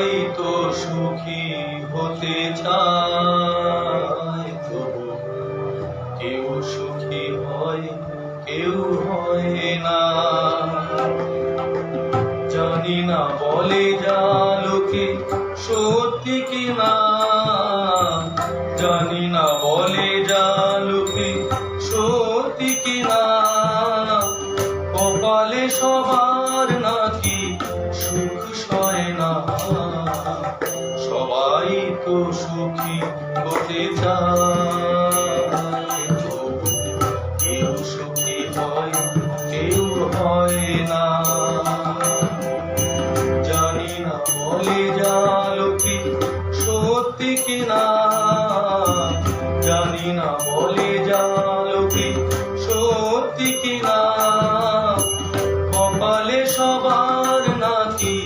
সবাই তো সুখী হতে চায়, তবু কেউ সুখী হয় কেউ হয় না। জানি না বলে যা লোকে সত্যি কিনা, জানি না বলে যা লোকে সত্যি কিনা। কপালে সবার নাকি সুখ সয় না, সবাই তো সুখী হতে চায়, তবু কেউ সুখী হয় কেউ হয় না। জানি না বলে যা লোকে সত্যি কিনা, জানি না বলে যা লোকে সত্যি কিনা। কপালে সবার নাকি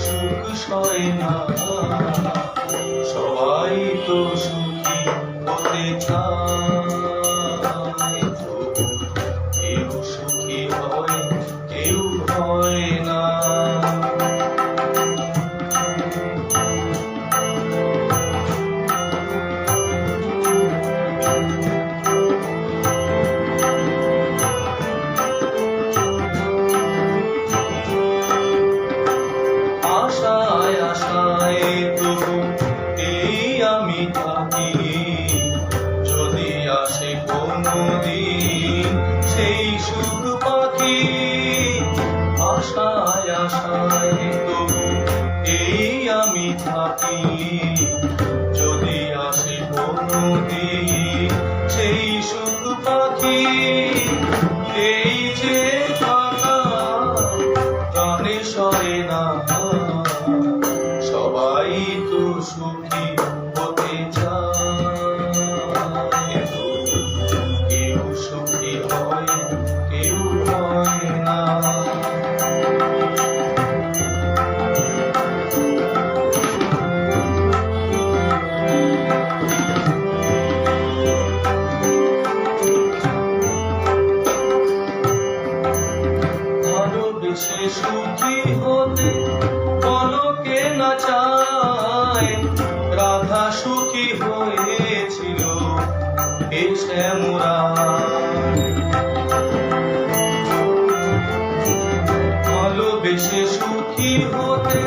সুখ সয় না, সবাই তো সুখী হতে চায়, তবু কেউ সুখী হয় কেউ হয় না। আশায় আশায় তবু এই আমি থাকি, যদি আসে কোনো দিন সেই সুখ পাখি। আশায় আশায় তবু এই আমি থাকি, যদি আসে কোনো দিন সেই সুখ পাখি। এই যে থাকা প্রাণে সরে না, সবাই তো সুখী হতে চায়, কেউ সুখী হয় কেউ হয় না। ভালোবেসে সুখী হতে পলকে না চায়, রাধা সুখী হয়েছিল এই শ্যামরায়। ভালোবেসে সুখী হতে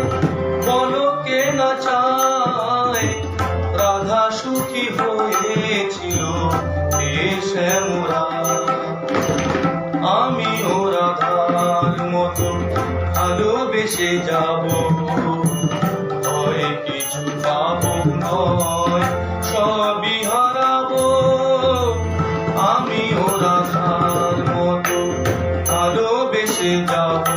পলকে না চায়, রাধা সুখী হয়েছিল এই শ্যামরায়। আমিও রাধার মতো ভালোবেসে যাব, হয় কিছু পাবো নয় সবই হারাবো। আমিও রাধার মতো ভালোবেসে যাব,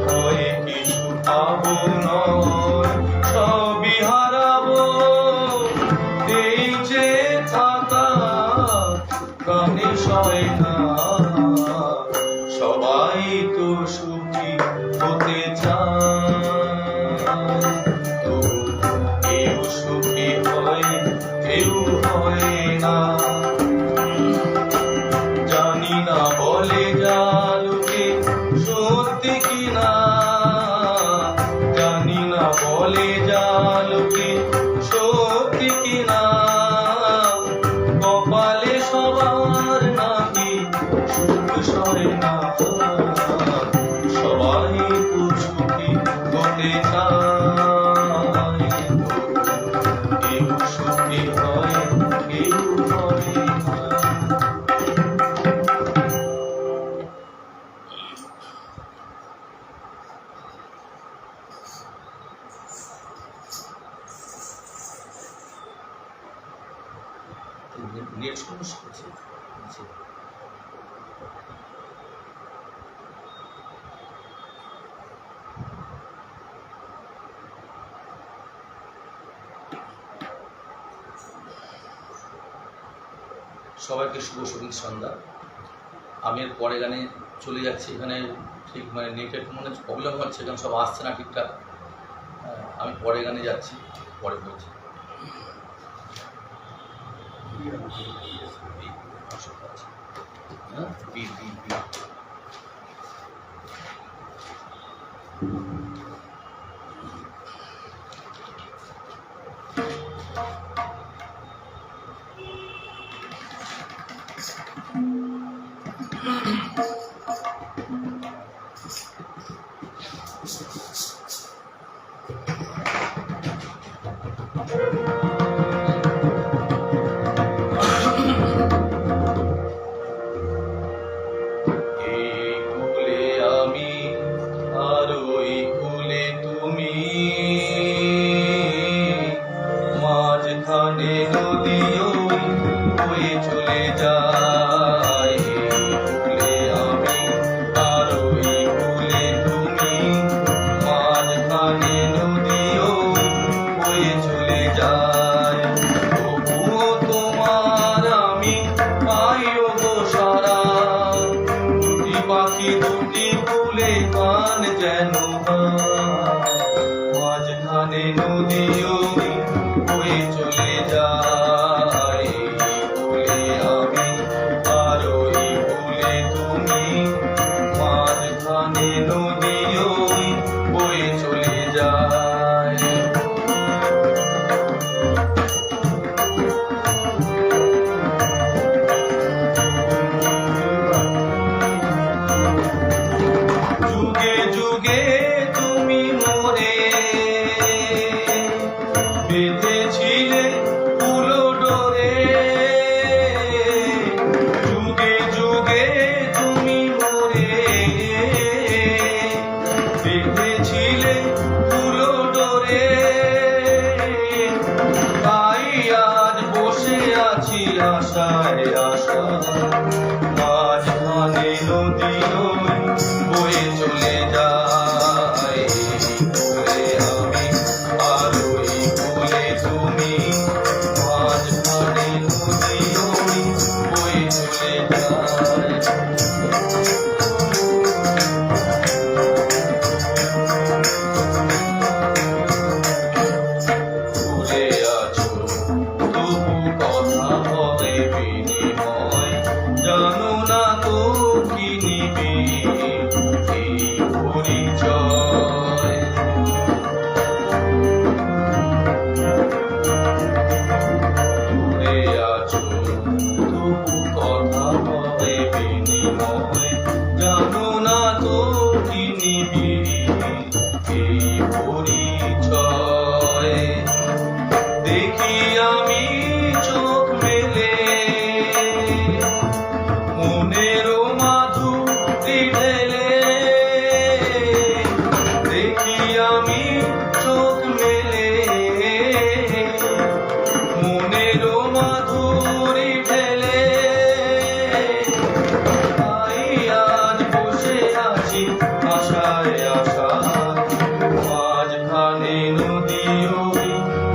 হয় কিছু পাবো নয় সবই হারাবো। এই যে থাকা প্রাণে সয় না, সবাই তো সুখী হতে চায়, তবু কেউ সুখী হয় কেউ হয় না। জানি না বলে যা লোকে সত্যি কিনা, জানি না বলে যা লোকে সত্যি কিনা। কপালে সবার নাকি সুখ সয় না, সবাই তো সুখী হতে চায়, কেউ সুখী হয় কেউ হয় না। নেট সমস্যা হচ্ছে। সবাইকে শুভ সন্ধ্যা। আমি এর পরে গানে চলে যাচ্ছি। এখানে ঠিক মানে নেটের মনে প্রবলেম হচ্ছে, কারণ সব আসছে না ঠিকঠাক। আমি পরে গানে যাচ্ছি, পরে বলছি। বি মাঝখানে নদী বয়ে চলে যায়, ভুলে আমি আর ওই ভুলে তুমি, মাঝখানে নদী বয়ে চলে যায়। যুগে যুগে তুমি মোরে বেঁধেছিলে কুলো ডোরে, যুগে যুগে তুমি মোরে বেঁধেছিলে কুলো ডোরে, তাই আজ বসে আছি আশায় আশায়, মাঝখানে নদী বয়ে চলে যায়, ভুলে আমি আর ওই ভুলে তুমি, মাঝখানে নদী বয়ে চলে যায়। ভুলে আছো তবু কথা হবে বিনিময়, জানো না তো কি নিবি এই পরিচয়। ভুলে আছো তবু কথা হবে বিনিময়, জানো না তো কি নিবি এই পরিচয়। দেখি আমি চোখ মেলে মনেরও মাধুরী ঢেলে, দেখি আমি চোখ মেলে মনেরও মাধুরী ঢেলে, তাই আজ বসে আছি আশায় আশায়, মাঝখানে নদী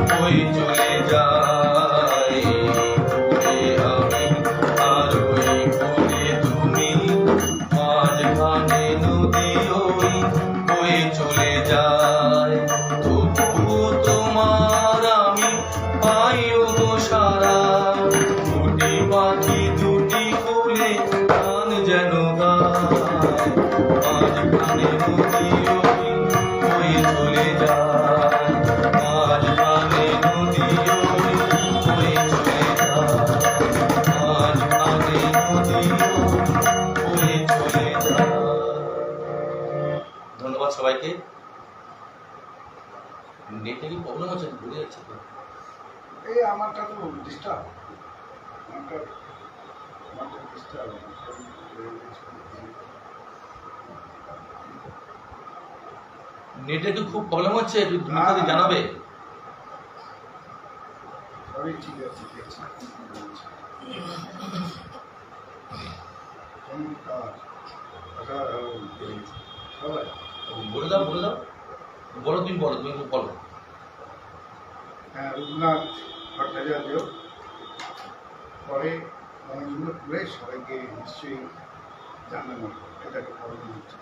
বয়ে চলে যায়, ভুলে আমি আর ওই ভুলে তুমি, মাঝখানে নদী বয়ে চলে যায়। তবুও তোমার আমি পাই গো সারা, দুটি পাখি দুটি ফুলে গান যেন গায়, মাঝখানে নদী বয়ে চলে যায়, মাঝখানে নদী বয়ে চলে যায়, মাঝখানে নদী বয়ে চলে যায়। ধন্যবাদ সবাইকে। নেটে কি প্রবলেম আছে? ঘুরে যাচ্ছে তো এই আমারটা তো ডিস্টার্ব, আমারটা ডিস্টার্ব। নেটে কি খুব প্রবলেম হচ্ছে? তুমি যদি জানাবে। সবই ঠিক আছে, ঠিক আছে। সবাই বলে দাও, বলে দাও, বলো, তুমি বলো, তুমি বলো। হ্যাঁ, রঘুনাথ ভট্টাচার্য পরে অনেকগুলো করে সবাইকে নিশ্চয়ই জানানো, এটাকে পড়ানো হচ্ছে।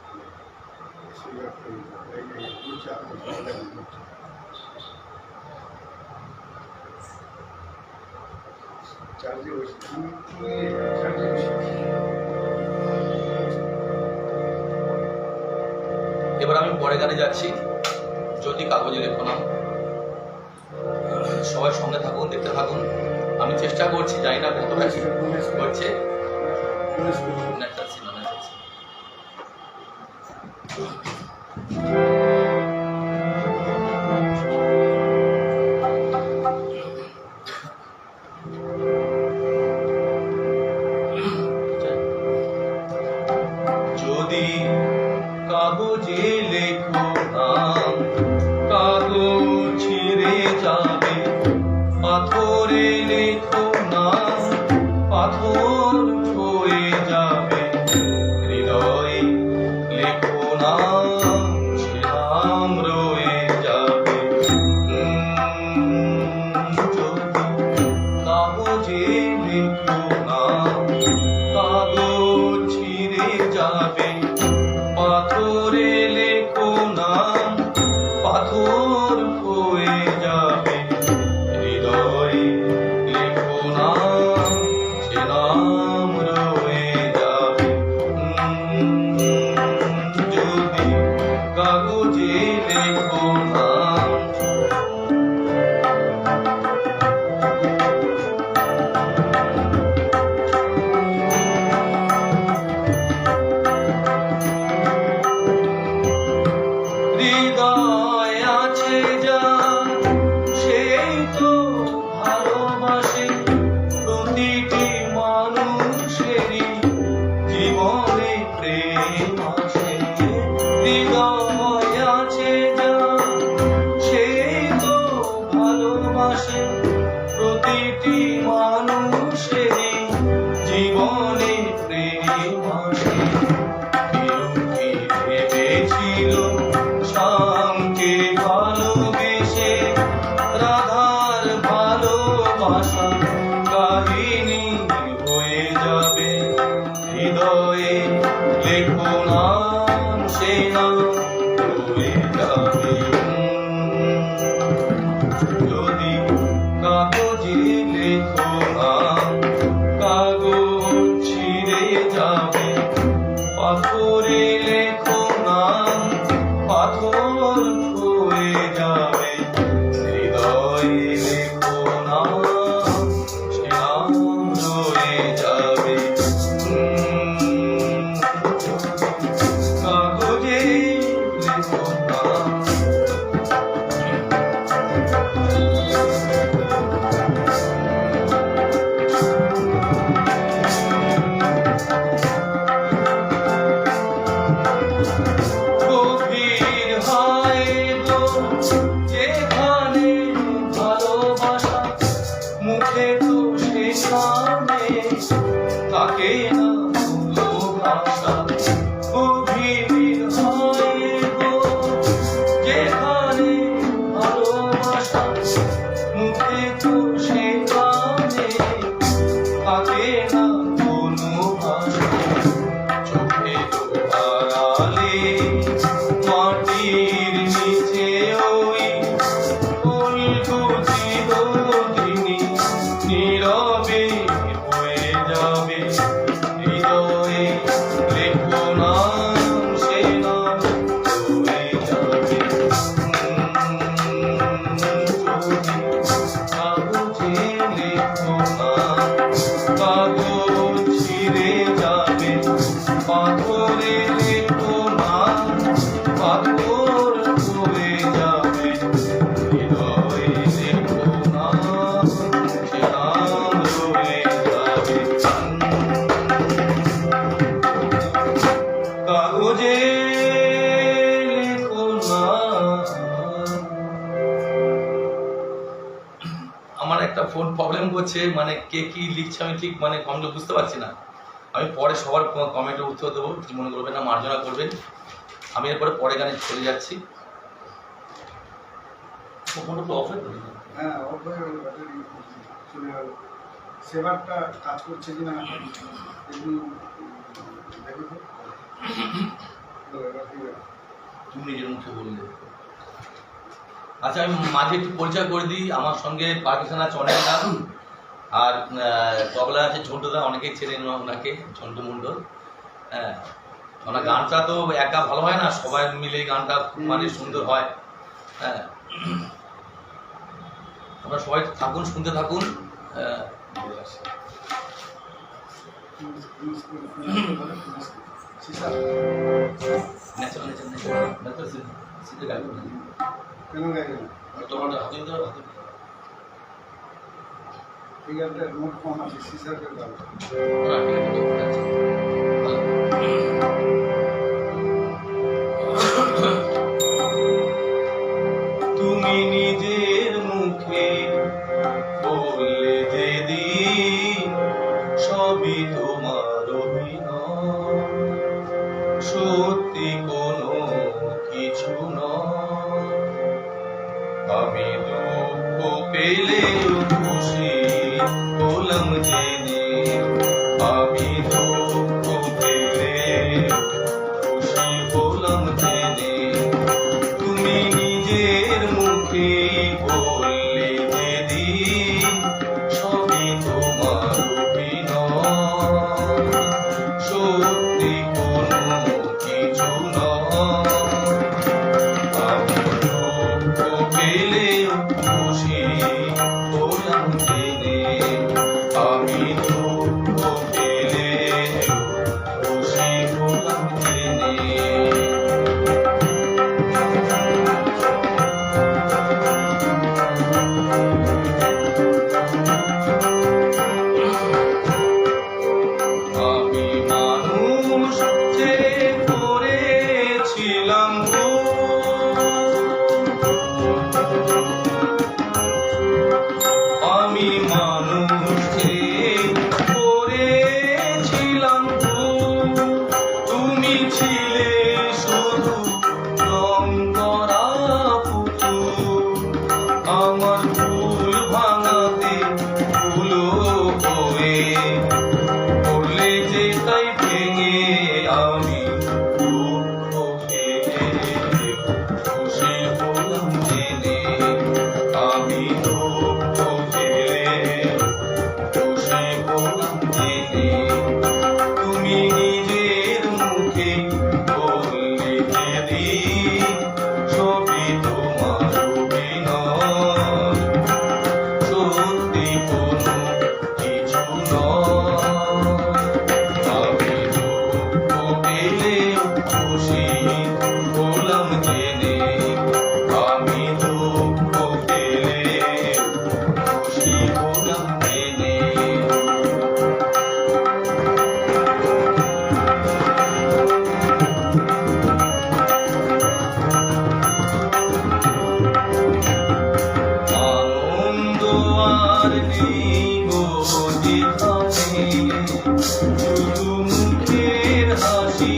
এবার আমি পরে গানে যাচ্ছি। জ্যোতি কাগজে লেখো নাম। সবাই সঙ্গে থাকুন, দেখতে থাকুন। আমি চেষ্টা করছি, জানি না কতটা কি হচ্ছে। একটা সিনেমা আছে। যদি কাগজে লেখো নাম, কাগজ ছিঁড়ে যাবে, পাথরে লেখো নাম, পাথর হয়ে যাবে, হৃদয়ে লেখো নাম, সে নাম রয়ে যাবে। যদি কাগজে লেখো নাম, কাগজ ছিঁড়ে যাবে, পাথরে লেখো নাম, পাথর হয়ে যাবে, হৃদয়ে লেখো নাম, সে নাম রয়ে যাবে। যদি কাগজে লেখো নাম। হৃদয় আছে যার, সেই তো ভালোবাসে, প্রতিটি মানুষেরই জীবনে প্রেম আছে। হৃদয় আছে যার, সেই তো ভালোবাসে, প্রতিটি মানুষেরই জীবনে প্রেম আছে। কেউ কি ভেবেছিল শ্যামকে ভালোবেসে রাধার ভালোবাসা কাহিনী হয়ে যাবে, হৃদয়ে লেখো নাম, সে নাম রয়ে যাবে। যদি কাগজে লেখো নাম, কাগজ ছিঁড়ে যাবে, পাথরে লেখো নাম, পাথর হয়ে যাবে, হৃদয়ে লেখো নাম, সে নাম রয়ে যাবে। কাগজে লেখো নাম। গভীর হয় তো যেখানে ভালোবাসা, মুখে তো সেখানে থাকে না কোনো ভাষা। গভীর হয় তো যেখানে ভালোবাসা, মুখে তো সেখানে থাকে না কোনো ভাষা। চোখে তো আড়ালে মাটির নিচে ওই ফুলকুচি রোদিনী নীরবে হয়ে যাবে, হৃদয়ে লেখো নাম, সে নাম রয়ে যাবে। যদি কাগজে লেখো নাম, কাগজ ছিঁড়ে যাবে, পাথরে লেখো নাম, পাথর হয়ে যাবে, হৃদয়ে লেখো নাম, সে নাম রয়ে যাবে। কাগজে লেখো নাম। আমার একটা ফোন প্রবলেম করছে, মানে কে কি লিখছে আমি ঠিক মানে কমলে বুঝতে পারছি না। আমি পরে সবার কমেন্টে উত্তর দেবো, কিছু মনে করবেন না, মার্জনা করবেন। আমি এরপরে পরে গানে চলে যাচ্ছি। ফোনটা তো অফ হয়ে গেল। হ্যাঁ, অফ হয়ে গেল, ব্যাটারি চলে গেল। সেভারটা কাজ করছে কিনা একটু দেখো তো। এবার ঠিক আছে। তুমি নিজের মুখে বললে। আচ্ছা, আমি মাঝে একটু পরিচয় করে দিই। আমার সঙ্গে পাকিস্তান আছে অনেকটা, আর তবলা আছে ঝন্টুদা, অনেকেই চেনেন ওনাকে, ঝন্টু মণ্ডল। হ্যাঁ, ওনার গানটা তো একা ভালো হয় না, সবাই মিলে গানটা খুব মানে সুন্দর হয়। হ্যাঁ, আপনারা সবাই থাকুন, শুনতে থাকুন। ন্যাচারাল সিধে গাড়ি কেন গাইবে না? তোমার হাতে হাতে এই গানটা মোট কম আছে, সিসারের গান। তুমি নিজের মুখে বললে যেদিন সবই তোমার অভিনয়, সত্যি কোনো কিছু নয়। আমি দুঃখ পেলেও খুশি হলাম জেনে, আমি দুঃখ পেলে খুশি হলাম জেনে। তুমি নিজের মুখে বললে যেদিন সবই তোমার অভিনয়, সত্যি কোনো কিছু নয়। আমি দুঃখ পেলেও খুশি হলাম জেনে, আমি দুঃখ পেলে খুশি হলাম জেনে। আমি মানুষ যে করেছিলাম ভুল, আমি মানুষ যে করেছিলাম ভুল। তুমি ছিলে শুধু রং করা পুতুল, আমার ভুল ভাঙাতে ভুলো হয়ে পড়লে যে তাই ভেঙে। আমি দুঃখ পেলে খুশি হলাম জেনে, আমি দুঃখ পেলে খুশি হলাম জেনে। তুমি নিজের মুখে বললে যেদিন সবই তোমার অভিনয়, সত্যি কোনো কিছু নয়। আমি দুঃখ পেলেও খুশি হলাম জেনে, আমি দুঃখ পেলে খুশি হলাম জেনে। আনন্দ আর নেই গো যেখানে, শুধু মুখের হাসি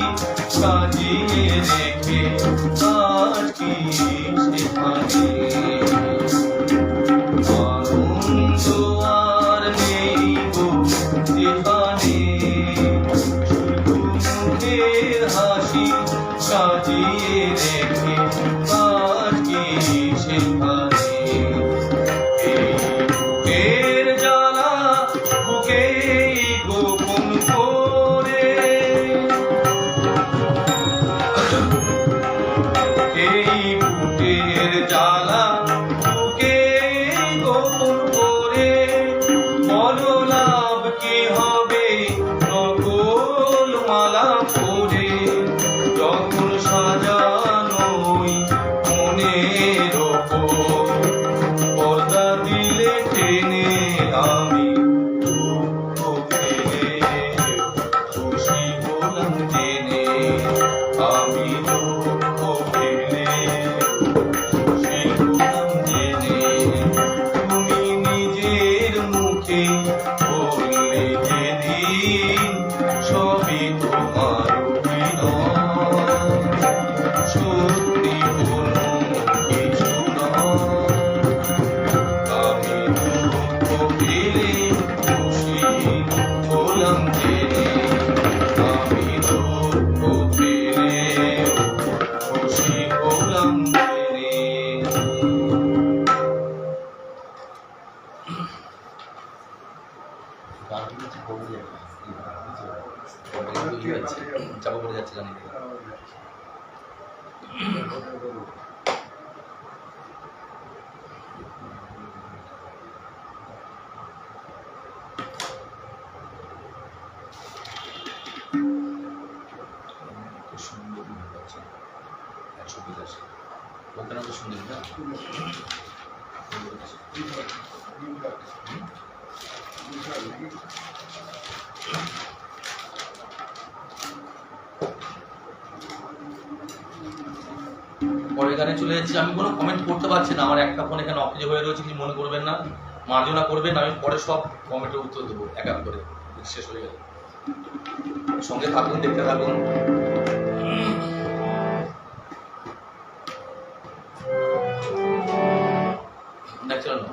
সাজিয়ে রেখে আর কি সেখানে। আনন্দ আর নেই গো যেখানে, শুধু মুখের হাসি সাজিয়ে রেখে আর কি সেখানে। এই বুকের জ্বালা বুকেই গোপন করে, এই বুকের জ্বালা বুকেই গোপন করে। বলো লাভ কি হবে নকল মালা পরে, যখন সাজানোই মনের ওপর পর্দা দিলে টেনে। আমি দুঃখ পেলে খুশি হলাম জেনে, আমি দুঃখ পেলে খুশি হলাম জেনে। তুমি নিজের মুখে বললে যেদিন সবই তোমার অভিনয়, সত্যি কোনো কিছু নয়। আমি দুঃখ পেলে খুশি হলাম জেনে, আমি দুঃখ পেলে খুশি হলাম জেনে। চাপা পড়ে যাচ্ছে গান। ওখানে তো শুনিস না। পরে এখানে চলে যাচ্ছি, আমি কোনো কমেন্ট করতে পারছি না, আমার একটা ফোন এখানে অফিস হয়ে রয়েছে, কিছু মনে করবেন না, মার্জনা করবেন, আমি পরে সব কমেন্টের উত্তর দেবো এক এক করে, শেষ হয়ে গেল। সঙ্গে থাকুন, দেখতে থাকুন। ন্যাচারাল না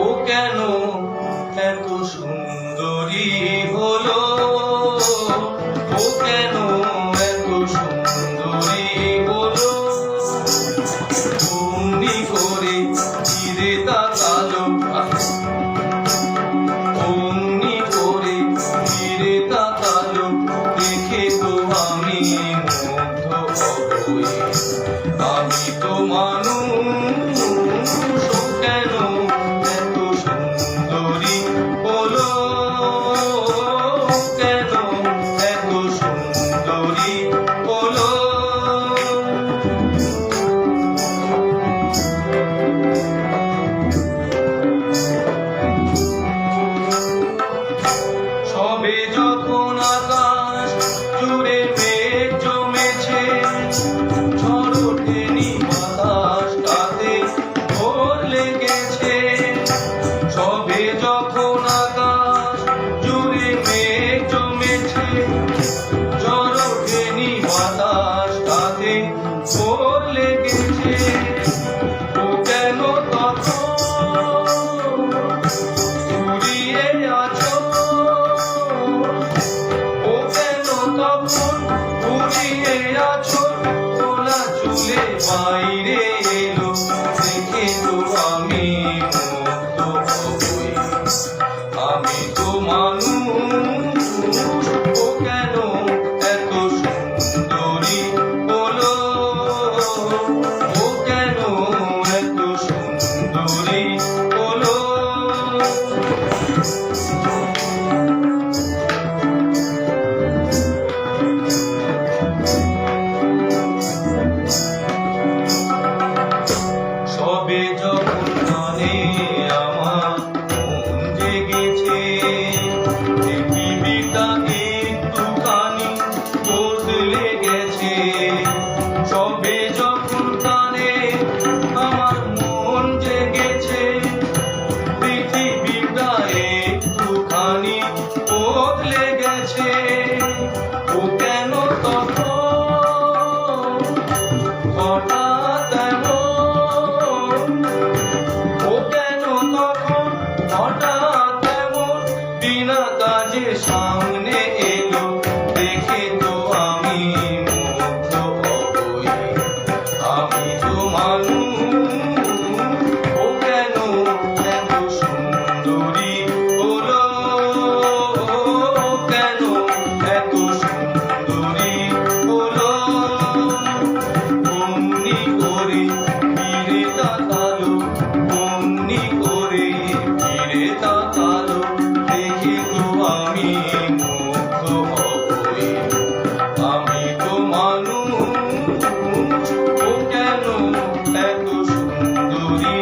ও কেন এত সুন্দরী হলো, ও কেন এত সুন্দরী হলো, অমনি করে ফিরে তাকালো, অমনি করে ফিরে তাকালো, দেখে তো আমি মুগ্ধ হবই, আমি তো মানুষ, ও কেন এত সুন্দরী হলো, কেন এত সুন্দরী হলো। সবে যখন আকাশ জুড়ে মেঘ জমেছে, ঝড় ওঠেনি বাতাস তাতে ভোর লেগেছে, সবে যখন আকাশ জুড়ে মেঘ জমেছে, ঝড় ওঠেনি বাতাস তাতে ভোর লেগেছে, ও কেন তখন ঘুরিয়ে আছো, ও কেন তখন ঘুরিয়ে আছো, খোলা চুলে বাইরে এলো, দেখে তো আমি মুগ্ধ হবই, আমি তো মানুষ, ও কেন এত সুন্দরী হলো, ও কেন এত সুন্দরী হলো। সবে যখন কানে আমার মন জেগেছে, পৃথিবীটা একটুখানি বদলে গেছে, সবে যখন কানে আমার মন জেগেছে, পৃথিবীটা একটুখানি বদলে গেছে, ও কেন তখন হঠাৎ এমন, ও কেন তখন হঠাৎ এমন বিনা কাজে সামনে এলো, দেখে তো আমি মুগ্ধ হবই, আমি তো মানুষ, ও কেন এত সুন্দরী হলো, ও কেন এত সুন্দরী হলো, অমনি করে ফিরে তাকালো, অমনি করে ফিরে তাকালো, দেখে তো আমি মুগ্ধ হবই, আমি তো মানুষ, ও কেন এত সুন্দরী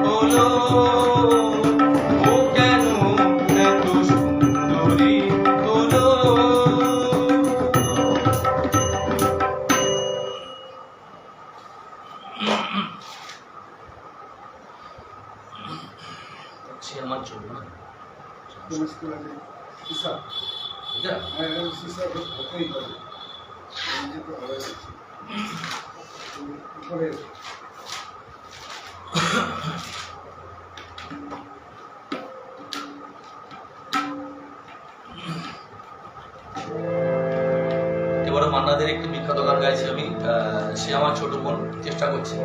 হলো, ও কেন এত সুন্দরী হলো। সে আমার জন্য না, কোন স্কুল আছে সিসা, এটা হ্যাঁ সিসা হতেই পারে, নিজে তো হবে উপরে এবারে মান্নাদের একটি বিখ্যাত গান গাইছি আমি, সে আমার ছোট বোন, চেষ্টা করছি।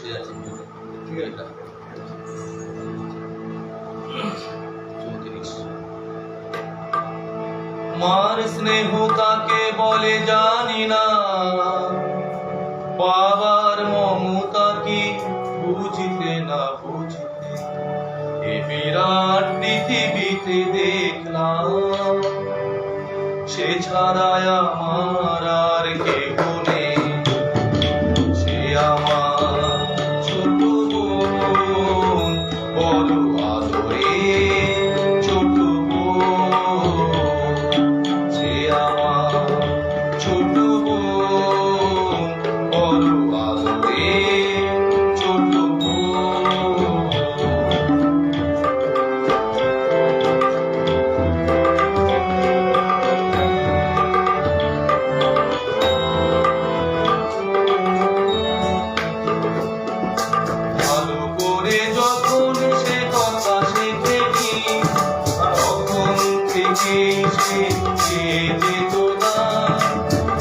এসে যাচ্ছে ঠিক আছে। 34 মার স্নেহ কাকে বলে জানি না, বাবার মমতা কি বুঝিতে না বুঝিতে এ বিরাট পৃথিবীতে দেখলাম, সে ছাড়াই আমার আর কেহ নেই, সে আমার ছোট বোন, বড় আদরে ছোট বোন, সে আমার ছোট বোন, বড় আদরে ছোট বোন। ভালো করে যখন সে কথা শেখেনি, তখন থেকে সে যেত না,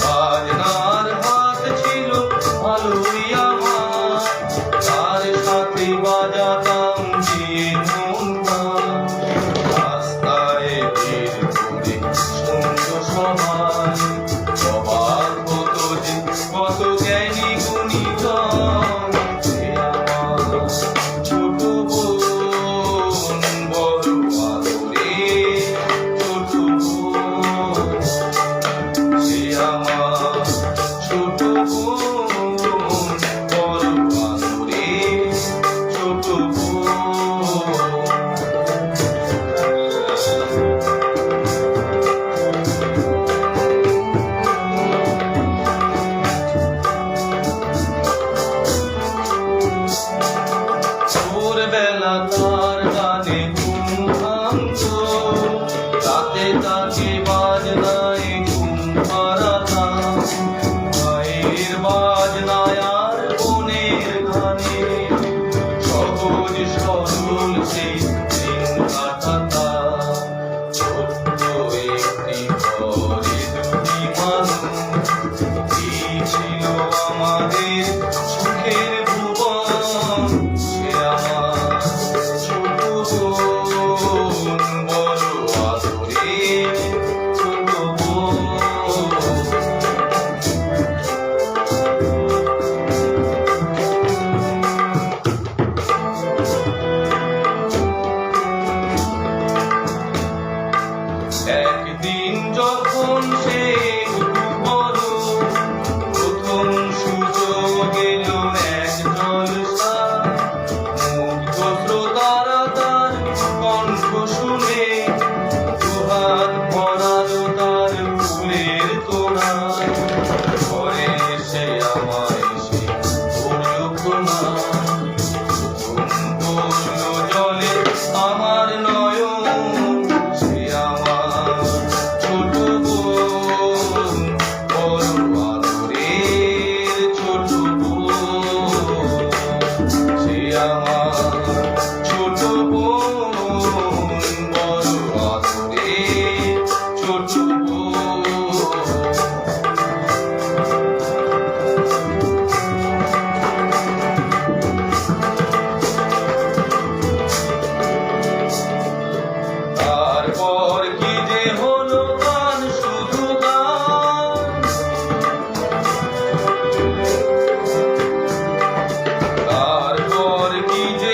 বাজনার হাত ছিল ভালোই আমার, তার সাথে বাজাতাম গিয়ে মনটা, রাস্তায় বের করে শুনতো সবাই, অবাক হতো যে কত জ্ঞানী গুণীজন, সে আমার ছোট বোন, বড় আদরে ছোট বোন, সে আমার ছোট বোন, বড় আদরে ছোট বোন। ভোরবেলা তার গানে ঘুম ভাঙতো, রাতে তাকে বাজনায় ঘুম পাড়াতাম, মায়ের বাজনায় আর বোনের গানে সহজ সরল সেই দিন কাটাতাম, ছোট্ট একটি ঘরে দুটি মানুষ, এই ছিল আমাদের সুখের ভুবন, সে আমার ছোট বোন, বড় আদরে ছোট বোন। একদিন যখন সে বড়, প্রথম সুযোগ এলো এক জলসা, মুগ্ধ শ্রোতারা তার কণ্ঠ শুনে, দুহাত পরালো তার ফুলের তোড়া, ঘরে এসে আমায় সে করল প্রণাম, পড়লো জলে আমার নয়ন, সে আমার ছোট বোন, বড় আদরের ছোট বোন, সে আমার ছোট বোন, বড় আদরের ছোট বোন। তারপর কি যে হলো গান, শুধু গান, তারপর কি যে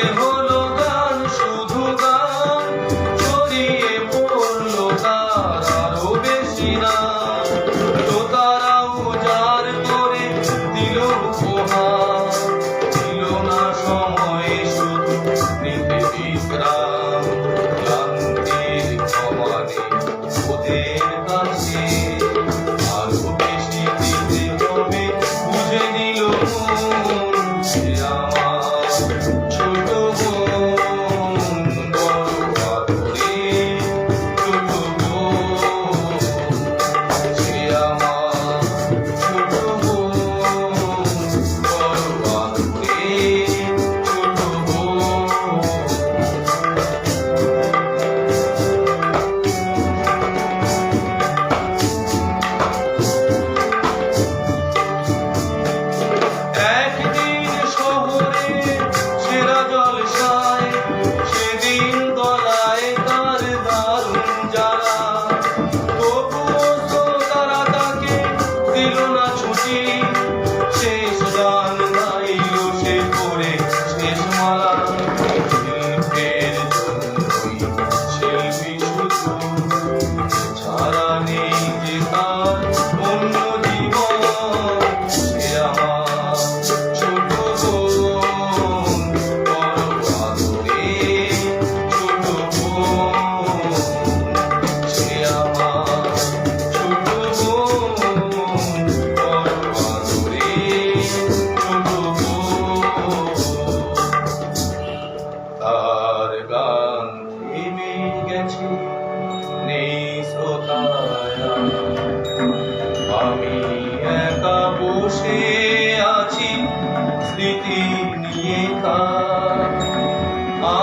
কার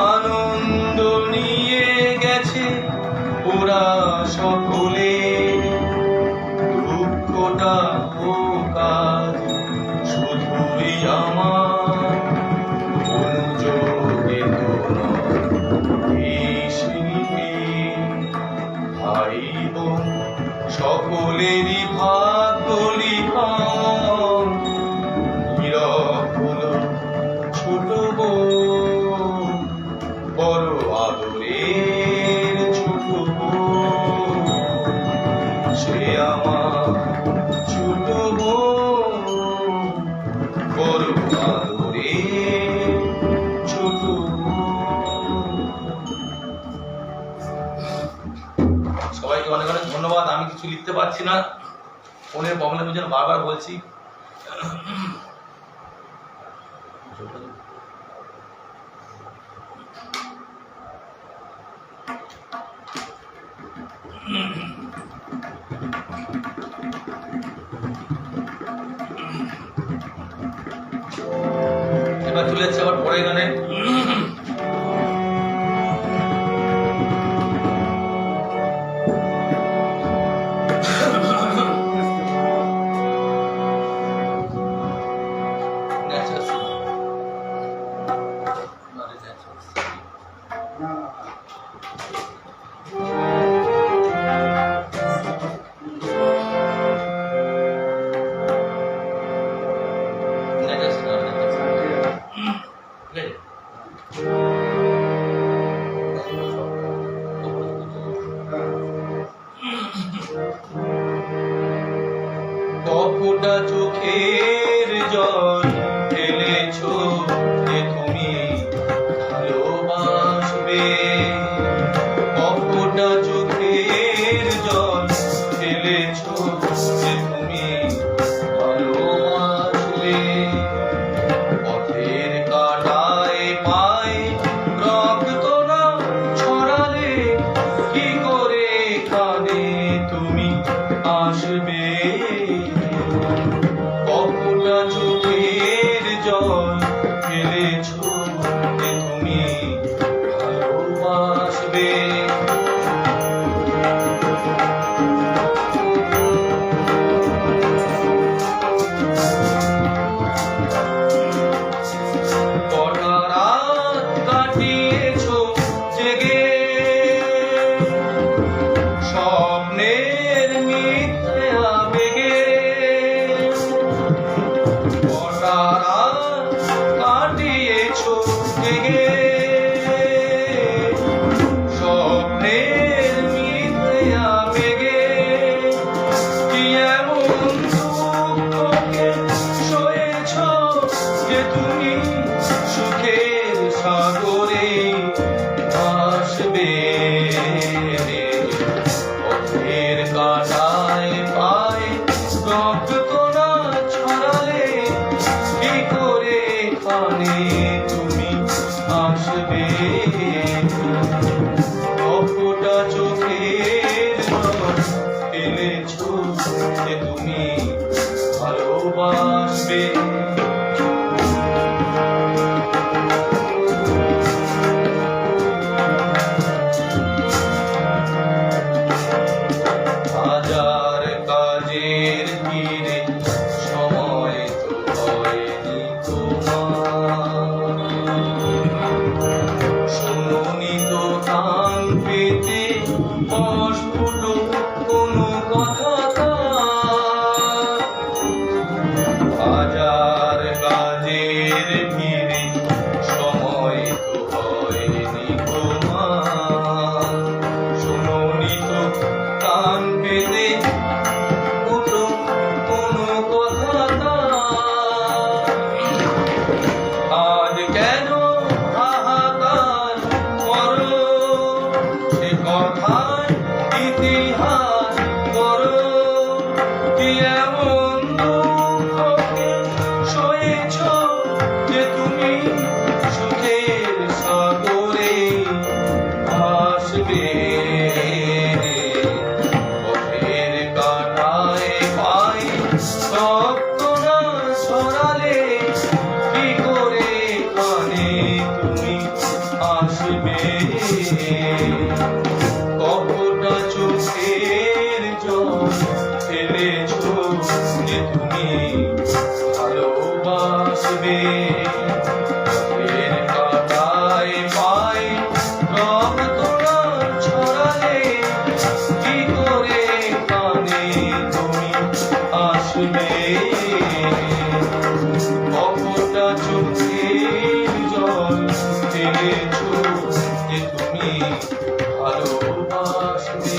আনন্দ নিয়ে গেছে ওরা সকলে, দুঃখটা ও কাজ শুধুই আমার অনুযোগে ভাই বোন সকলেরই ভাগ্যলি নীরব হলো ছোট বোন, বড় আদরের ছোট বোন, সে আমার ছোট বোন, বড় আদরের ছোট বোন। সবাইকে অনেক অনেক ধন্যবাদ। আমি কিছু লিখতে পারছি না, ফোনের প্রবলেমের জন্য বারবার বলছি। এবার চলে যাচ্ছে আবার পরের গানে। কপটা চোখের জল ফেলেছো যে তুমি ভালোবাসবে, কপটা চোখের জল ফেলেছো যে তুমি ভালোবাসবে, পথের কাঁটায় পায়ে রক্ত না ছড়ালে কি করে কাঁদে তুমি আসবে, কপটা চোখের জল ফেলেছো যে তুমি ভালোবাসবে। কটা রাত কাটিয়েছো জেগে স্বপ্নের মিথ্যে আবেগে, কটা রাত কাটিয়েছো জেগে স্বপ্নের মিথ্যে আবেগে, কি এমন দুঃখকে সয়েছো যে তুমি সুখের সাগরে ভাসবে, পথের কাঁটায় পায়ে রক্ত না ছড়ালে কি করে কানে তুমি আসবে, কপটা চোখের জল ফেলেছো যে তুমি ভালোবাসবে। হাজার কাজের ভিড়ে সময় তো হয়নি তোমার, আসবে কতটা চোখের জল ফেলেছো যে তুমি ভালোবাসবে পথের কাঁটায় পায়ে রক্ত ছড়ালে কি করে কানে তুমি আসবে কতটা চোখের জল ফেলেছো যে তুমি ভালোবাসবে।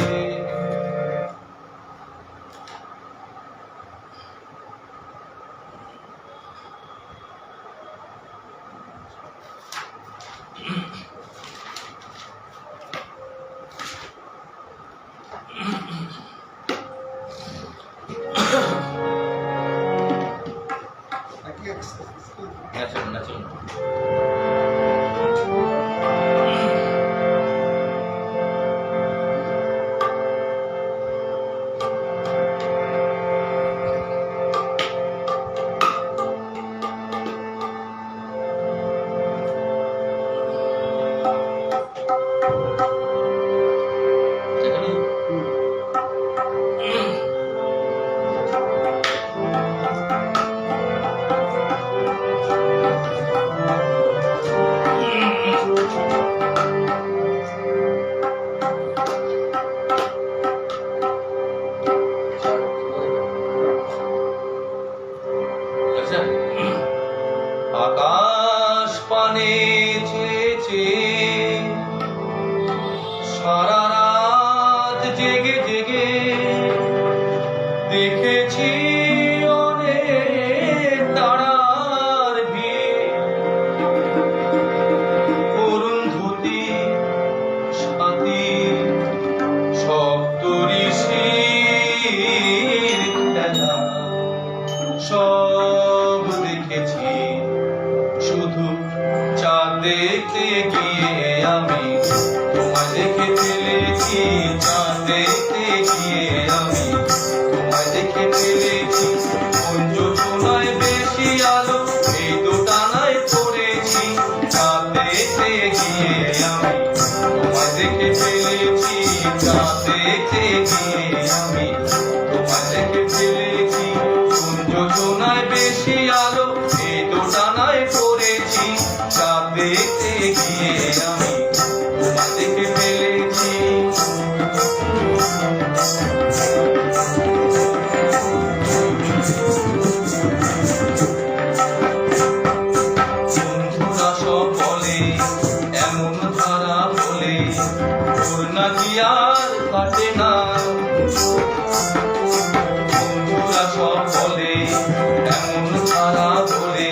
ন্যাচুরাল ন্যাচুরাল আকাশ পানে চেয়েছে সারা রাত জেগে জেগে দেখেছি অনেক তারার ভিড় করুণ ধুতি সাথী সপ্তঋষির খেলা সব দেখেছি শুধু চাঁদ দেখতে গিয়ে আমি তোমায় দেখে ফেলেছি চাঁদ দেখতে গিয়ে আমি তোমায় দেখে ফেলেছি যোজনায় বেশি আলো এই দোটানায় পড়েছি চাঁদ দেখতে গিয়ে আমি তোমায় দেখে ফেলেছি চাঁদ দেখতে গিয়ে আমি তোমায় দেখে ফেলেছি যোজনায় বেশি আলো এই দোটানায় পড়েছি চাঁদ দেখতে গিয়ে আমি তোমায় দেখে ফেলেছি। বন্ধুরা সব বলে এমন ধারা বলে তোর নাকি আর কাটে না বন্ধুরা সব বলে এমন ধারা বলে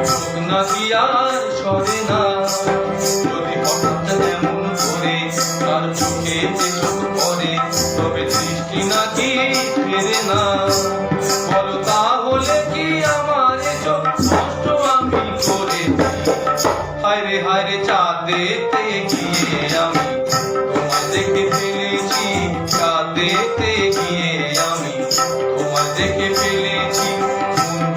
চোখ নাকি আর সরে না যদি হঠাৎ এমন করে তার চোখে যে চোখ পড়ে তবে দৃষ্টি নাকি ফেরে না বলো তাহলে কি আমার চোখ কষ্ট আমি করে হায়রে হায়রে চাঁদ দেখতে গিয়ে আমি তোমায় দেখে ফেলেছি চাঁদ দেখতে গিয়ে আমি তোমায় দেখে ফেলেছি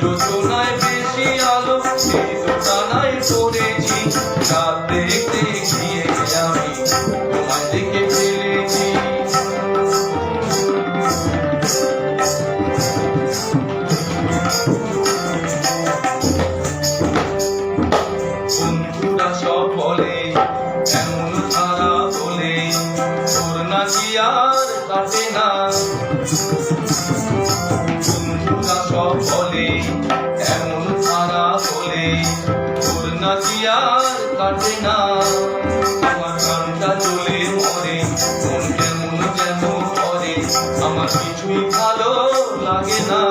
যোজনায় বেশি আলো এই দোটানায় পড়েছি চাঁদ দেখতে গিয়ে আমি তোমায় দেখে ফেলেছি। বন্ধুরা সব বলে এমন ধারা বলে তোর নাকি আর কাটে না বন্ধুরা সব বলে এমন ধারা বলে তোর নাকি আর কাটে না আমার গানটা চলে মরে মন কেমন যেন করে আমার কিছুই ভালো লাগে না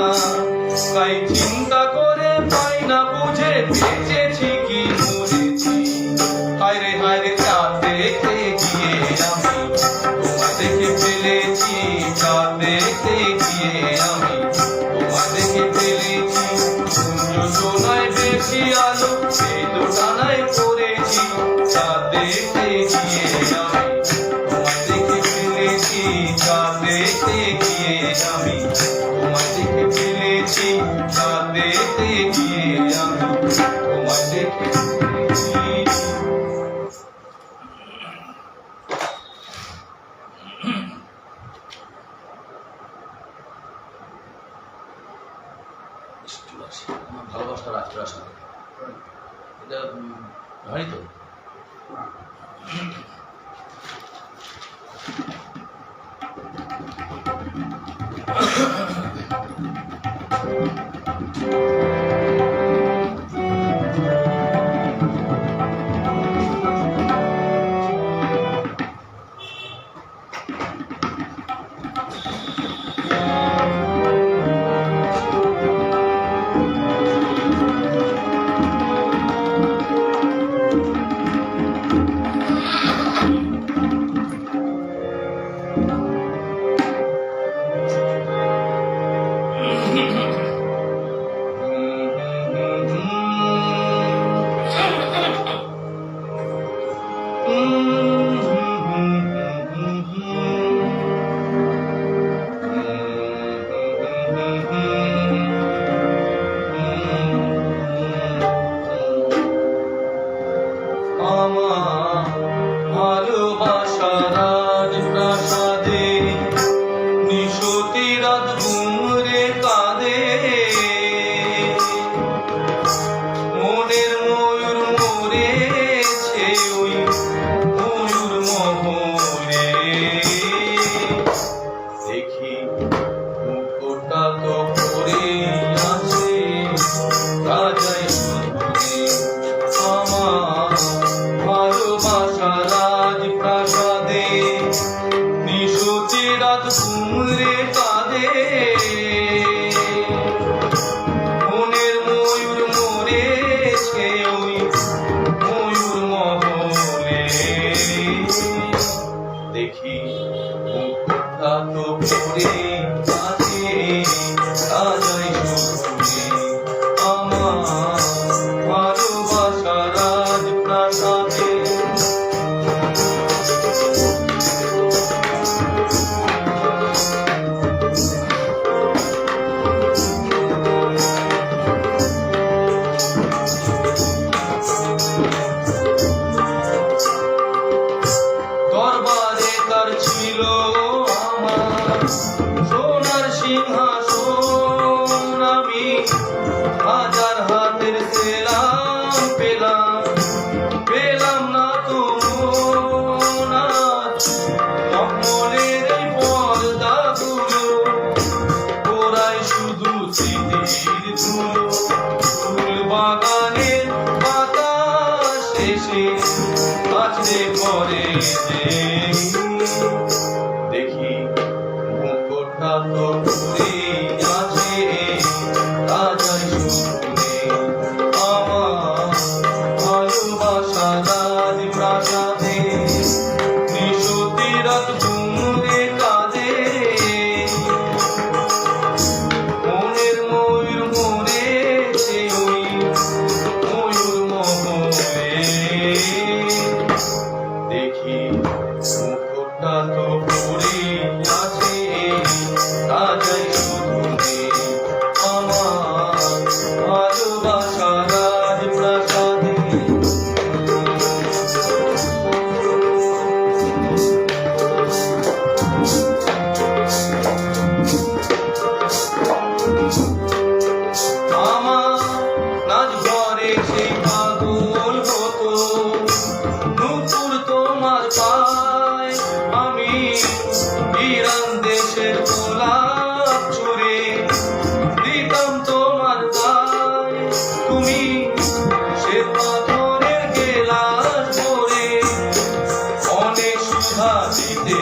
তাই চিন্তা করে পাই না বুঝে বেঁচেছি কি মরেছি হায়রে হায়রে চাঁদ দেখতে গিয়ে আমি তোমায় দেখে ফেলেছি চাঁদ দেখতে গিয়ে আমি তোমায় দেখে ফেলেছি যোজনায় বেশি আলো এই দোটানায় পড়েছি চাঁদ দেখতে গিয়ে আমি তোমায় দেখে ফেলেছি চাঁদ দেখতে গিয়ে আমি তোমায় দেখে ফেলেছি চাঁদ দেখতে গিয়ে আমি তোমায় দেখে ফেলেছি। হয়নি তো? আমার ভালোবাসার রাজপ্রাসাদে নিশতি রাত ঘুমরে কাঁদে, মনের ময়ূর মরেছে ওই ময়ূর মহরে। দেখি মুখটা তো পড়ে আছে রাজাই শুধু আমার ভালোবাসার রাজপ্রাসাদে নিশতি রাত ঘুমরে কাঁদে, মনের ময়ূর মরেছে ওই ময়ূর মহলে। দেখি মুখটা তো পড়ে আছে রাজাই শুধু আমার ভালোবাসার রাজপ্রাসাদে। দরবারে তার ছিল আমার সোনার সিংহাসন, আমি হাজার হাতের সেলাম পেলাম, পেলাম না তো মনের এই পর্দাগুলো ওরাই শুধু স্মৃতির ধুলো। ফুল বাগানের বাতাস এসে আছড়ে পড়ে যে, দেখি মুখটা তো পড়ে আছে রাজাই শুনে আমার ভালোবাসার রাজপ্রাসাদে নিশতি রাত ঘুমরে কাঁদে, মনের ময়ূর মরেছে ওই ময়ূর মহলে। দেখি মুখটা তো পড়ে আছে রাজাই শুধু আমার ভালোবাসার রাজপ্রাসাদে। আমার রাজঘরে সেই পাগল হতো নূপুর তোমার পায়, আমি ইরান দেশের গোলাপ ছুঁড়ে দিতাম তোমার গায়ে, তুমি সে পাথরের গেলাস ভরে অনেক সুধা দিতে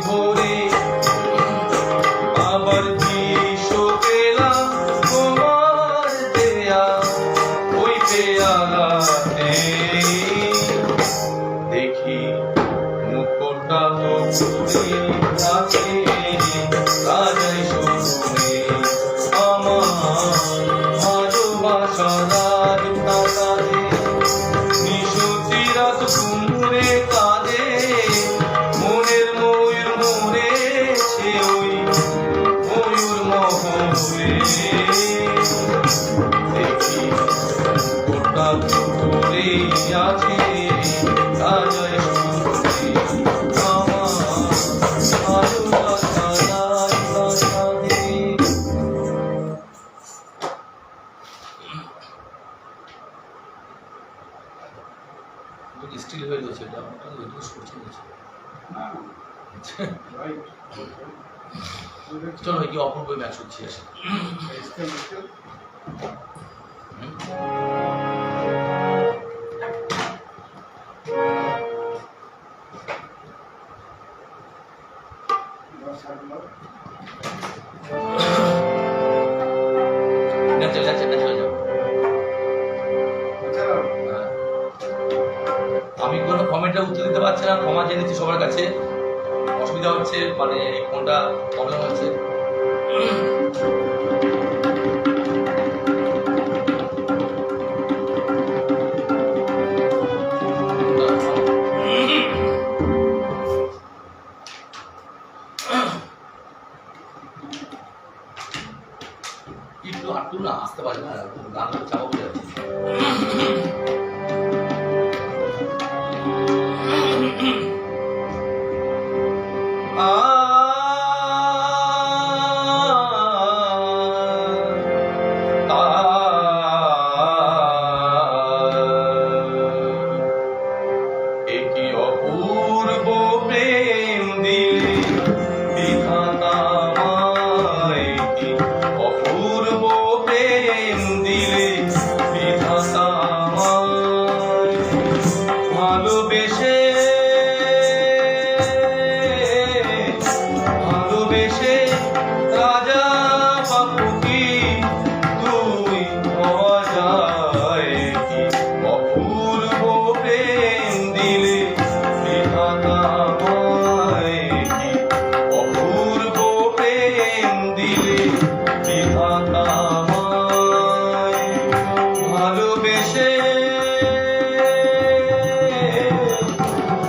ভরে। আবার দিশো পেলাম তোমার দেয়া ওই পেয়ালাতে, দেখি মুখটা তো পড়ে আছে রাজাই শুনে আমার ভালোবাসার রাজপ্রাসাদে নিশতি রাত ঘুমরে কাঁদে, মনের ময়ূর মরেছে ওই ময়ূর মহলে। দেখি মুখটা তো পড়ে আছে রাজাই শুনে আমার ভালোবাসার রাজপ্রাসাদে। স্টিল হয়ে রয়েছে, এটা ওটা ইউজ করছে নিয়েছে। না রাইট চলো কি অপূর্ব ম্যাচ হচ্ছে আসে। আমি কোনো কমেন্টে উত্তর দিতে পারছি না, ক্ষমা জেনেছি সবার কাছে। অসুবিধা হচ্ছে, মানে এই ফোনটা প্রবলেম হচ্ছে। একটু না আসতে পারে না, গান চাপা পড়ে যাচ্ছে। একই অপূর্ব প্রেম দিলে বিধাতা আমায়, কি অপূর্ব প্রেম দিলে বিধাতা আমায়, ভালোবেসে ভালোবেসে রাজা বাপুকি তুই হওয়া যায়, কি অপূর্ব প্রেম দিলে বিধাতা আমায়, কি অপূর্ব প্রেম দিলে বিধাতা আমায়, ভালোবেসে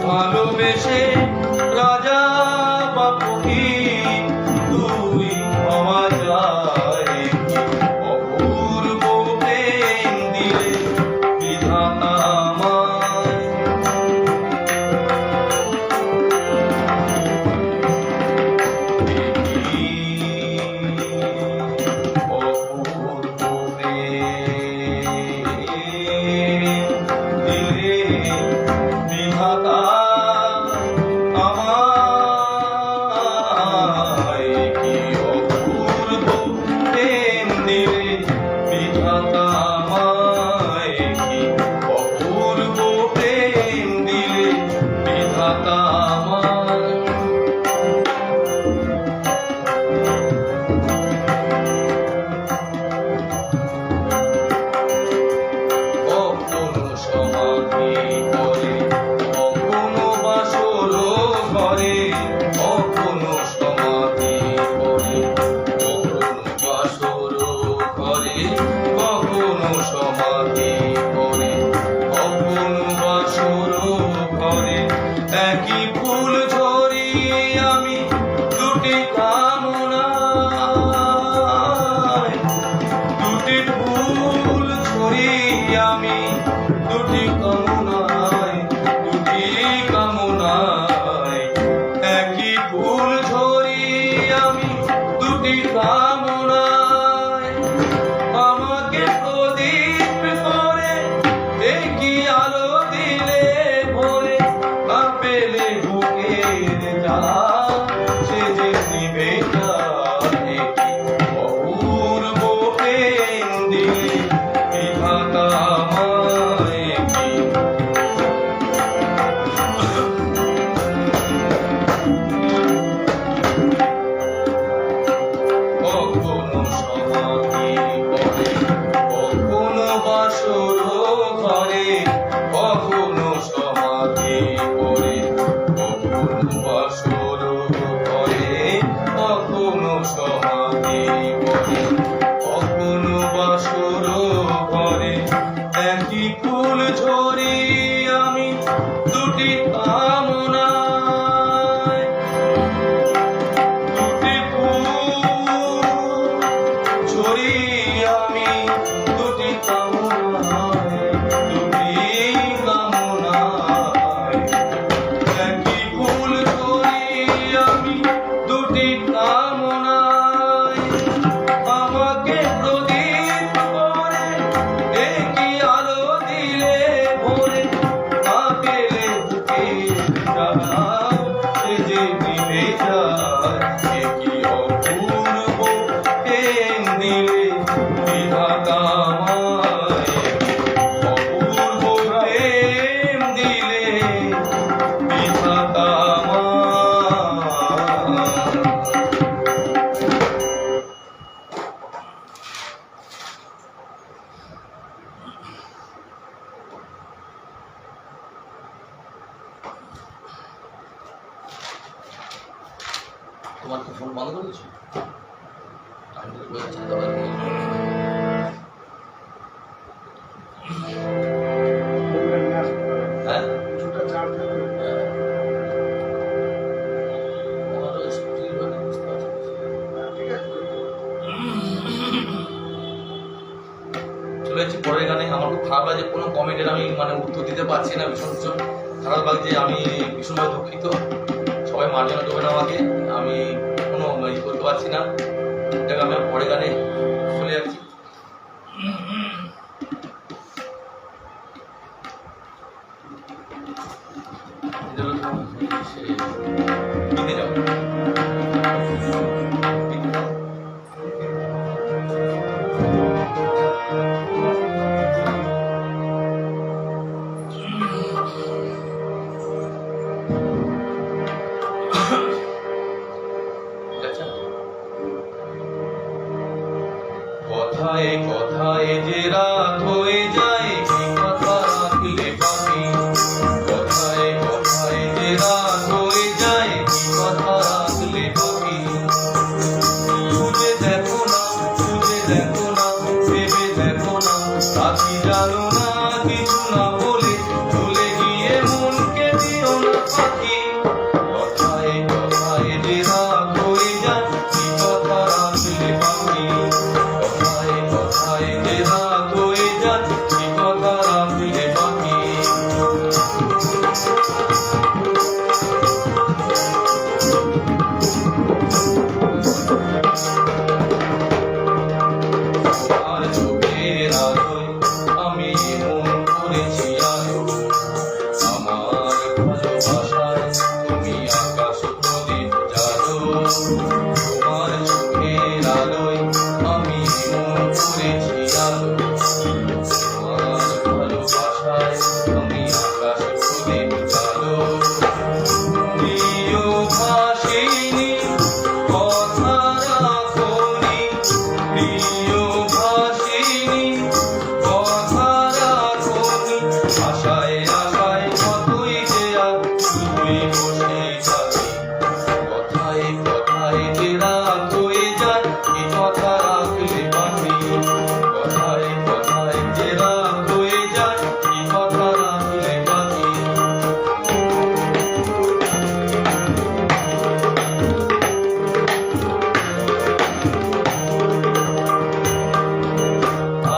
ভালোবেসে রাজা বাপুকি তুই হওয়া যায়, কি অপূর্ব প্রেম দিলে বিধাতা আমায়। অপূর্ব প্রেম দিলে বিধাতা আমায়, কি অপূর্ব প্রেম দিলে বিধাতা আমায়, কি অপূর্ব প্রেম দিলে বিধাতা আমায়। কখনো সমাধি করে, কখনো বাসর ঘরে, কখনো সমাধি করে, কখনো বাসর ঘরে, কখনো সমাধি করে, কখনো বাসর ঘরে, একই ফুল ঝরি আমি দুটি কামনায়, দুটি ফুল ছড়ি আমি দুটি কামনায়, দুটি কামনায়, একই ফুল ঝরি আমি দুটি কামনায়, আমাকে প্রদীপ করে দেখি আলো দিলে ভরে, না পেলে বুকের জ্বালা সে যে নিভে যায়, কি অপূর্ব প্রেম দিলে বিধাতা আমায়, কি কখনো সমাধি করে, কখনো বাসর ঘরে, কখনো সমাধি করে, কখনো বাসর ঘরে, কখনো সমাধি করে, কখনো বাসর ঘরে, একই ফুল ঝরি আমি দুটি কামনায়, দুটি ফুল ঝরি আমি দুটি কামনায়, দুটি কামনায়, একই ফুল ঝরি আমি দুটি কামনায়, আমাকে প্রদীপ করে একই আলো দিলে ভরে, তোমার কি ফোন বন্ধ করেছো? আমি তো বলছি দাদা বললেন নিয়ে আসতে পারে। হ্যাঁ কিছুটা চার্জ দেবে। আমারও স্কুটির হয়ে বুঝতে পারছি। ঠিক আছে। চলে যাচ্ছি পরের গানে। আমার খুব খারাপ লাগে কোনো কমেন্টের আমি মানে উত্তর দিতে পারছি না, ভীষণ ভীষণ খারাপ লাগছে। আমি ভীষণভাবে দুঃখিত, সবাই মার্জনা করবেন আমাকে, আমি কোনো ই করতে পারছি না। এটাকে আমি পরের গানে চলে যাচ্ছি। দিতে যাও কথায় কথায় যে রাত হয়ে যায় কি কথা রাখলে বাকি, কথায় কথায় যে রাত হয়ে যায় কি কথা রাখলে বাকি, খুঁজে দেখো না ভেবে দেখো না, বাকি জানো না কিছু না বলে ভুলে গিয়ে মনকে দিও না পাখি, কথায় কথায় যে রাত হয়ে যায় কি কথা রাখলে বাকি, কথায় কথায় যে রাত হয়ে যায় কি কথা রাখলে বাকি। আর চোখের আলোয় আমি মন করেছি আলো, আমার ভালোবাসায় তুমি আকাশ প্রদীপ জালো, তোমার চোখের আলোয় আমি মন করেছি আলো, তোমার ভালোবাসায় আমি আকাশ প্রদীপ জালো, প্রিয় ভাসিনী কথা রাখনি, প্রিয় ভাসিনী কথা রাখনি, আশায় আশায় কতই যে আর শুধুই বসে থাকি, কথায় কথায় যে রাত হয়ে যায় কি কথা রাখলে বাকি, কথায় কথায় যে রাত হয়ে যায় কি কথা রাখলে বাকি।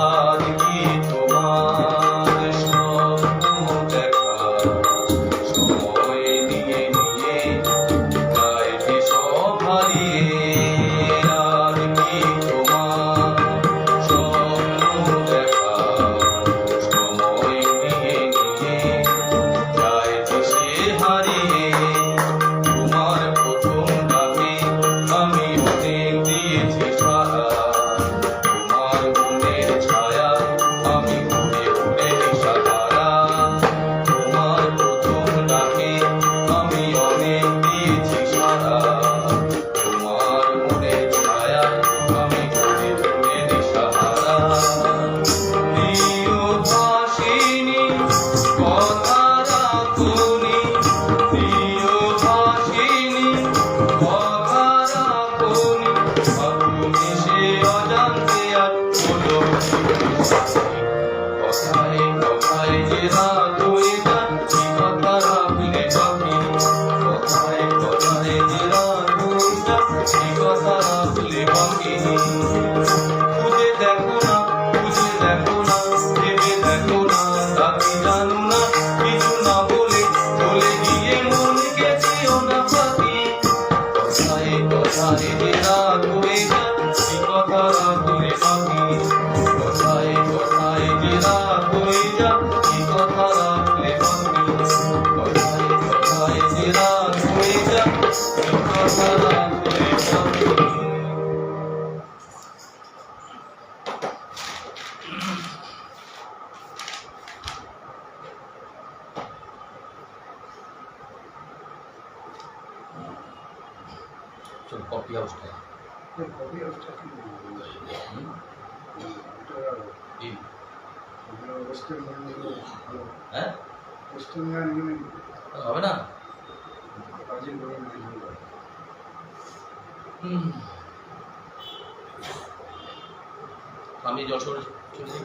আজ কি তোমার স্বপ্ন দেখার সময় নিয়ে গাইতে সব হারিয়ে, আজ কি তোমার স্বপ্ন দেখার সময় নিয়ে গাইতে সে হারিয়ে, তোমার প্রথম ডাকে আমি অনেক দিয়েছি সারা, তোমার মনের ছায়া আমি ঘুরে ঘুরে দিশাহারা, তোমার প্রথম ডাকে আমি অনেক দিয়েছি সারা, তোমার মনের ছায়া আমি ঘুরে ঘুরে দিশাহারা, প্রিয় ভাসিনী কথা রাখনি, প্রিয় ভাসিনী কথা রাখনি, তুমি সে অজান্তে আর বলো কথায় কথায় যে রাত হয়ে যায় কি কথা রাখলে বাকি, কথায় কথায় যে রাত হয়ে যায় কি কথা রাখলে বাকি, খুঁজে দেখো না ভেবে দেখো না, তাকে জানো না কিছু না বলে চলে গিয়ে মনকে দিও না পাখি, কথায় কথায় যে রাত হয়ে যায় কি কথা রাখলে বাকি, কথায় কথায় যে রাত হয়ে যায় কি কথা রাখলে বাকি, কথায় কথায় যে রাত হয়ে যায় কি কথা রাখলে বাকি। চল কপি হাউসটা কবি অবস্থা কি বলবো? এটা কি ওয়েস্টার্ন গানগুলো ভালো। হ্যাঁ ওয়েস্টার্ন গানগুলো হবে না কাজে করে না। আমি যশোর চলে যাই।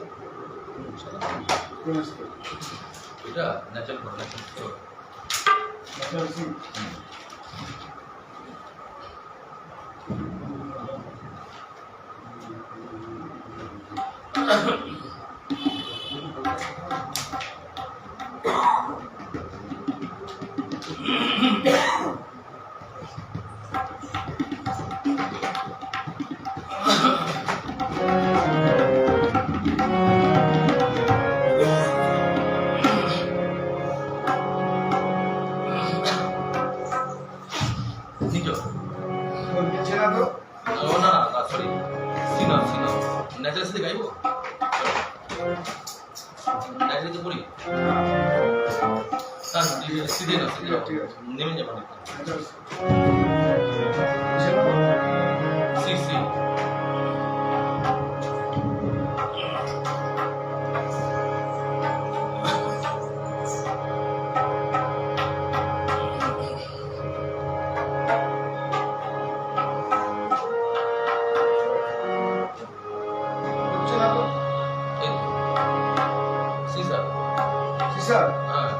কোন স্কুল? এটা ন্যাচারাল ঘটনা কিন্তু ন্যাচারাল সিং। নিজ কোন দিচ্ছে না তো? ও না না সরি সিনার ন্যাচারাল সাথে গাইবো ন্যাচারাল তো করি না সিধে না সিধে ঠিক আছে। নেমে যাবো ন্যাচারাল সিং। দিচ্ছে না তো? সি সি দিচ্ছে না তো? সি স্যার সিসার। হ্যাঁ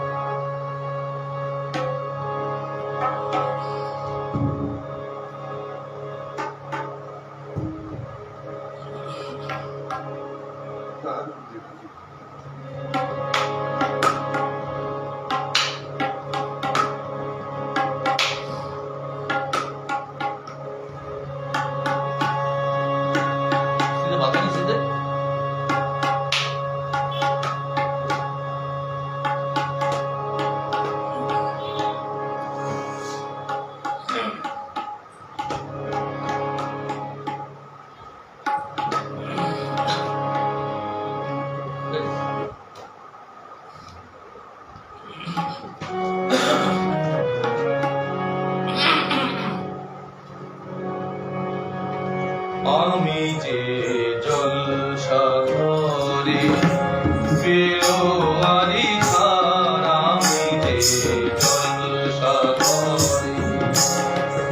সিধে বাগানি সিধে আমি যে জলসাগরে ফেরোয়ারি ধার, আমি যে জলসাগরে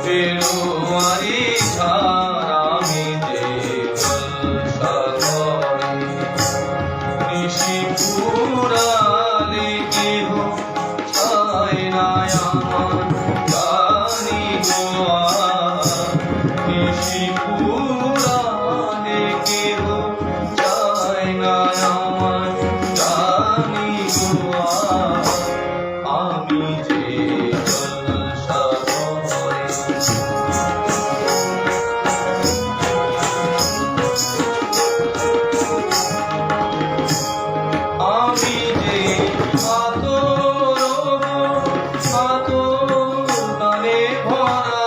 ফেরোয়ারি ধার, আমি যে জলসাগরে নিশি পুরালে কেহ চায় না আমার জানি গোয়া, নিশি পুরালে কেহ চায় না আমার জানি গোয়া, আমি যে জলসাগরে আমি যে আতর গানে ভরা,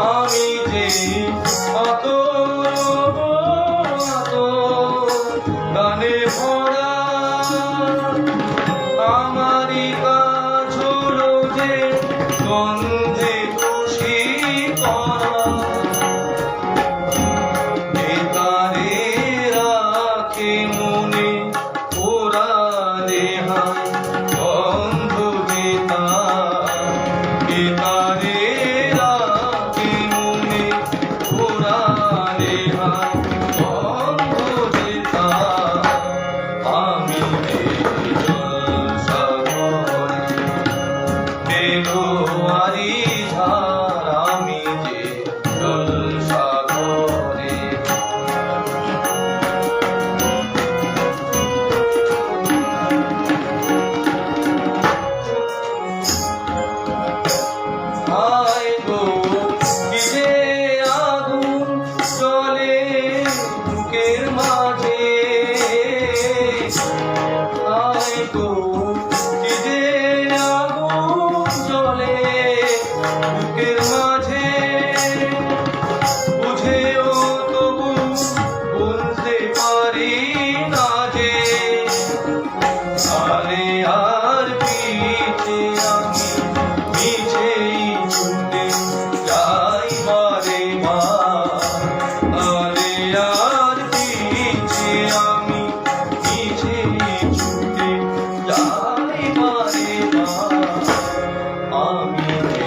আমি যে আতর গানে ভরা, আমারই কাজ হলো যে গন্ধে খুশি করা, বেতারে রাখে মনে পুরানে হায় গন্ধ বেতারে রাখে মনে পুরানে হায় গন্ধ আমি জলসাগরে ফেরোয়ারি ধার, আমি যে জলসাগরে হায় গো কি যে আগুন জ্বলে বুকের মাঝে, হায় গো কি যে আগুন জ্বলে বুকের মাঝে, বুঝেও তবু বলতে পারি না যে আরে আর পিছে আমি মিছেই ছুটে যাই বারে বার, আরে আর পিছে আমি মিছেই ছুটে যাই বারে বার, আমি যে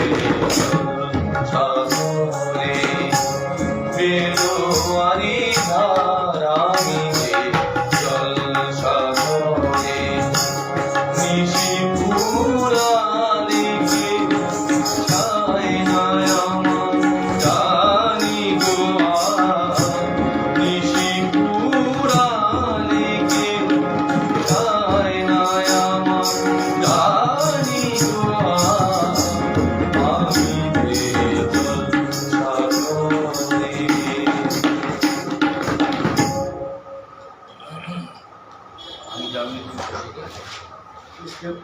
স্কেল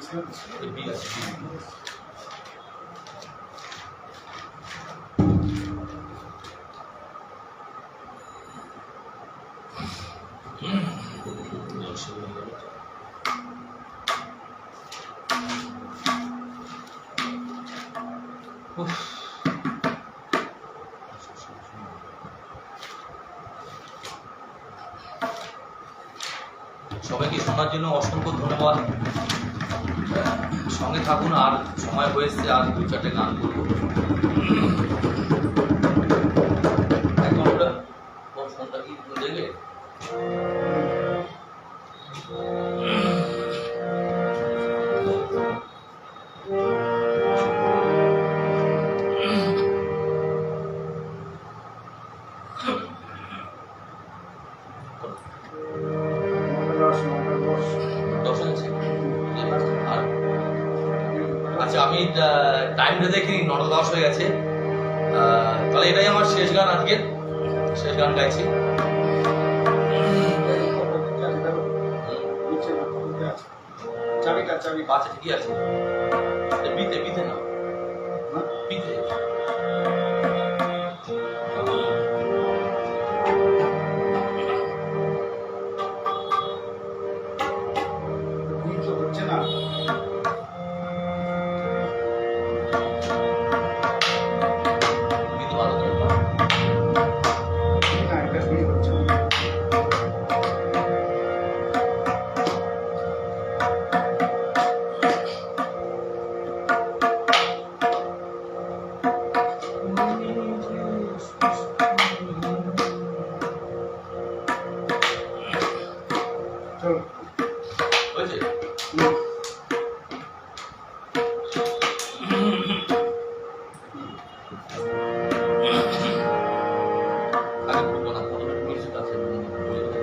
স্কেল এই বি আছে বি। সবাইকে শোনার জন্য অসংখ্য ধন্যবাদ। সঙ্গে থাকুন, আর সময় হয়েছে আর 2-4টে গান করবো। এখন ওটা ওর ফোনটা কি দেখলে? দশ আছে। আর আচ্ছা, আমি টাইমটা দেখিনি, 9:10 হয়ে গেছে। তাহলে এটাই আমার শেষ গান, আজকের শেষ গান গাইছি। চাবিটা চাবি আচ্ছা ঠিকই আছে, বিতে বিতে না বিতে। হচ্ছে না বিতে ভালো করে পাও। না এটা ভুল হচ্ছে না চলো হয়েছে? আগে বলবো না, প্রথমে মিউজিক আছে বলে দিতে।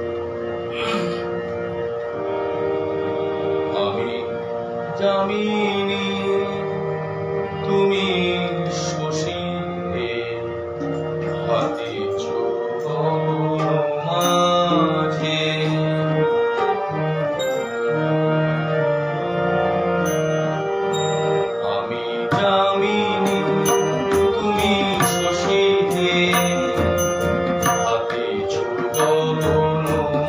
আমি জামিনী তুমি শশী হাতে চোখ মাঝে, আমি জামিনী তুমি শশী হাতে চোখ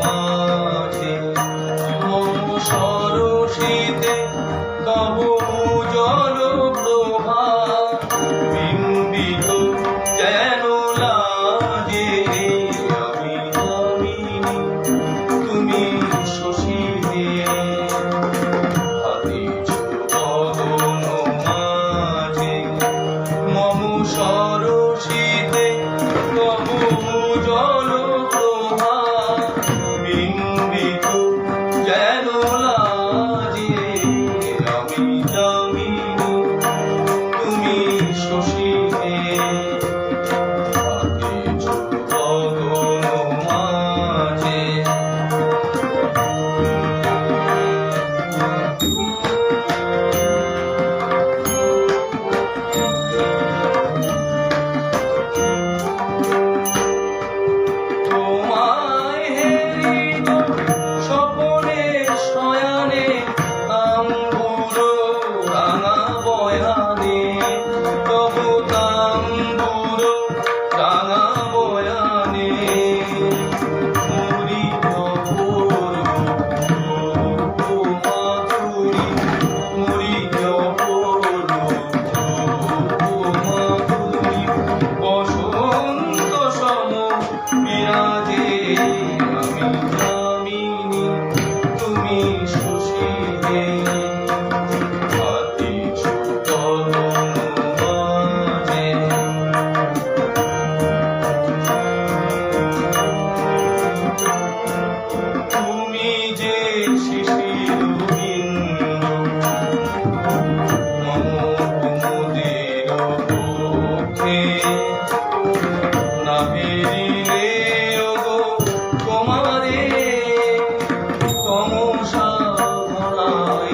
মাঝে, মম সরসিতে তব জল প্রভা বিম্বিত যেন লাজে, আমি জামিনী তুমি শশী হাতে চোখ মাঝে, মম সরসিতে তব জল প্রভা বিম্বিত যেন লাজে, আমি জামিনী তুমি শশী হাতে চোখ মাঝে। তোমায় হেরিত স্বপনে শয়ানে আম্বুর রাঙা বয়ানে, তবু তাম্বুর রাঙা বয়ানে মরি অপূর্ব মাধুরী, মরি অপূর্ব মাধুরী, বসন্ত সম বিরাজে, আমি জামিনী তুমি শশী হাতে চোখ মাঝে। তুমি যে শিশির বিন্দু মম কুমুদের পক্ষে, না হেরিলে ওগো তোমারে তমসা ভরায়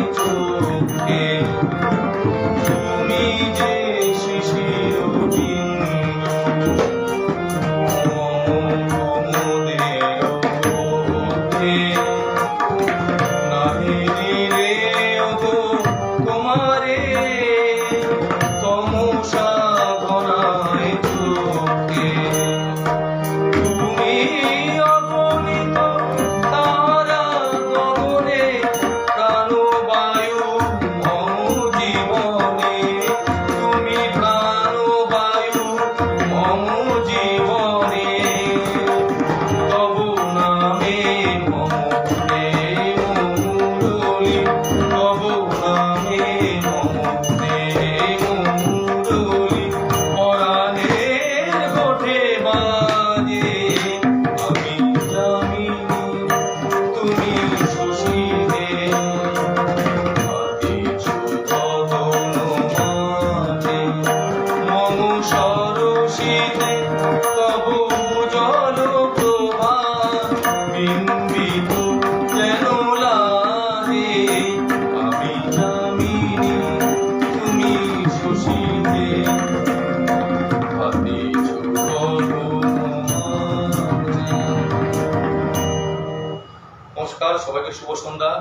সবাইকে শুভ সন্ধ্যা,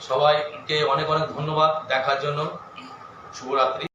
সবাইকে অনেক অনেক ধন্যবাদ দেখার জন্য। শুভরাত্রি।